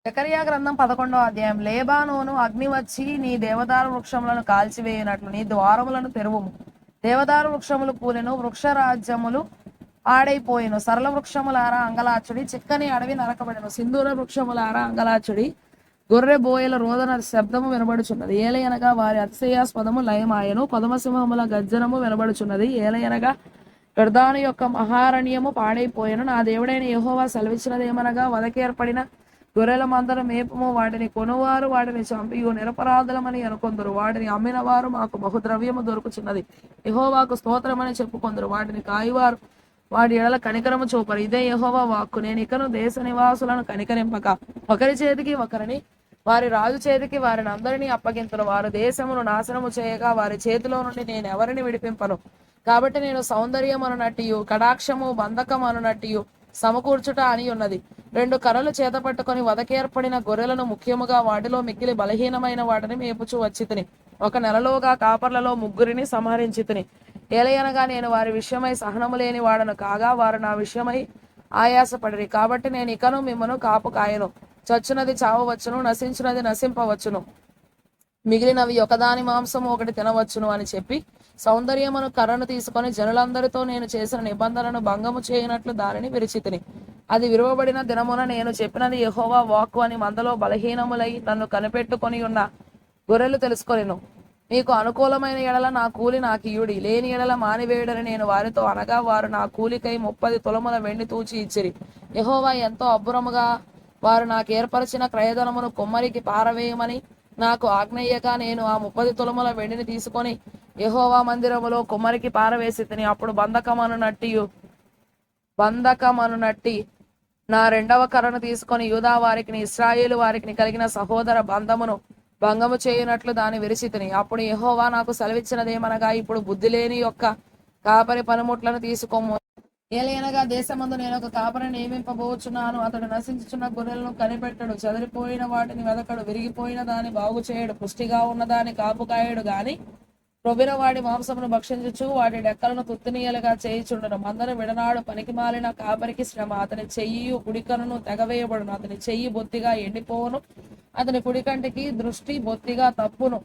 జకర్యా గ్రంథం 11వ అధ్యాయం. లేబానోను అగ్ని వచ్చి నీ దేవదారు వృక్షములను కాల్చివేయునట్లు నీ ద్వారములను తెరువుము. దేవదారు వృక్షములు కూలెను, వృక్షరాజ్యములు పాడైపోయెను. సరళ వృక్షములారా అంగలాచుడి, చిక్కని అడవి నరకబడెను. సింధూర వృక్షములారా అంగలాచుడి, గొర్రె బోయల రోదన శబ్దము వినబడుచున్నది. ఏలయనగా వారి అతిశయాస్పదము లయమాయెను, కొదమసింహముల గర్జనము వినబడుచున్నది. ఏలయనగా యొర్దాను యొక్క మహారణ్యము పాడైపోయెను. నా దేవుడైన యెహోవా సెలవిచ్చినదేమనగా, వధకేర్పడిన గొర్రెల మందను మేపము, వాటిని కొనువారు వాటిని చంపియు నిరపరాధులమని అనుకొందరు. వాటిని అమ్మిన వారు మాకు బహుద్రవ్యము దొరుకుచున్నది, యెహోవాకు స్తోత్రమని చెప్పుకొందరు. వాటిని కాయువారు వాడి ఎడల కనికరము చూపరు. ఇదే యెహోవా వాక్కు. నేను ఇకను దేశ నివాసులను కనికరింపక ఒకరి చేతికి ఒకరిని, వారి రాజు చేతికి వారిని అందరినీ అప్పగింతును. వారు దేశమును నాశనము చేయగా వారి చేతిలో నుండి నేను ఎవరిని విడిపింపను. కాబట్టి నేను సౌందర్యమనునట్టియు కటాక్షము బంధకమనునట్టియు సమకూర్చుట అని ఉన్నది. 2 కర్రలు చేత పట్టుకొని వధకేర్పడిన గొర్రెలను ముఖ్యముగా వాటిలో మిక్కిలి బలహీనమైన వాటిని మేపుచూ వచ్చితిని. 1 నెలలోగా కాపర్లలో 3 సంహరించితిని. ఏలయనగా నేను వారి విషయమై సహనము లేని వాడను కాగా, వారు నా విషయమై ఆయాసపడిరి. కాబట్టి నేను ఇకను మిమ్మను కాపు కాయను. చచ్చునది చావవచ్చును, నశించునది నశింపవచ్చును, మిగిలినవి ఒకదాని మాంసము ఒకటి తినవచ్చును అని చెప్పి సౌందర్యమును కర్రను తీసుకొని జనులందరితో నేను చేసిన నిబంధనను భంగము చేయనట్లు దానిని విరిచితిని. అది విరువబడిన దినమున నేను చెప్పినది యెహోవా వాక్కు అని మందలో బలహీనములై నన్ను కనిపెట్టుకొని ఉన్న గొర్రెలు తెలుసుకొనెను. మీకు అనుకూలమైన ఎడల నా కూలి నాకు ఇయుడి, లేని ఎడల మానివేయుడని నేను వారితో అనగా, వారు నా కూలికై 30 తులముల వెండి తూచి ఇచ్చిరి. యెహోవా ఎంతో అబ్బురముగా వారు నాకు ఏర్పరిచిన క్రయధనమును కుమ్మరికి పారవేయమని నాకు ఆజ్ఞయ్యగా, నేను ఆ 30 తులముల వెండిని తీసుకొని యెహోవా మందిరములో కుమ్మరికి పారవేసి తిని. అప్పుడు బంధకమనునట్టి నా 2వ కర్రను తీసుకొని యూదా వారికి ఇశ్రాయేలు వారికి కలిగిన సహోదర బంధమును భంగము చేయునట్లు దాన్ని విరిచితిని. అప్పుడు యెహోవా నాకు సెలవిచ్చినదేమనగా, ఇప్పుడు బుద్ధి లేని యొక్క కాపరి పనిముట్లను తీసుకోము. ఏలయనగా దేశమందు నేను ఒక కాపరిని నియమింపబోచున్నాను. అతడు నశించుచున్న గొర్రెలను కనిపెట్టడు, చెదిరిపోయిన వాటిని వెదకడు, విరిగిపోయిన దాన్ని బాగు చేయడు, పుష్టిగా ఉన్నదాన్ని కాపు కాయడు గాని ప్రొబిన వాడి మాంసమును భక్షించుచు వాటి డెక్కలను తుత్తునీయలుగా చేయుచుండను. మందను విడనాడు పనికి మాలిన కాపరికి శ్రమ. అతని చెయ్యి కుడికనును తెగవేయబడును, అతని చెయ్యి బొత్తిగా ఎండిపోవును, అతని కుడికంటికి దృష్టి బొత్తిగా తప్పును.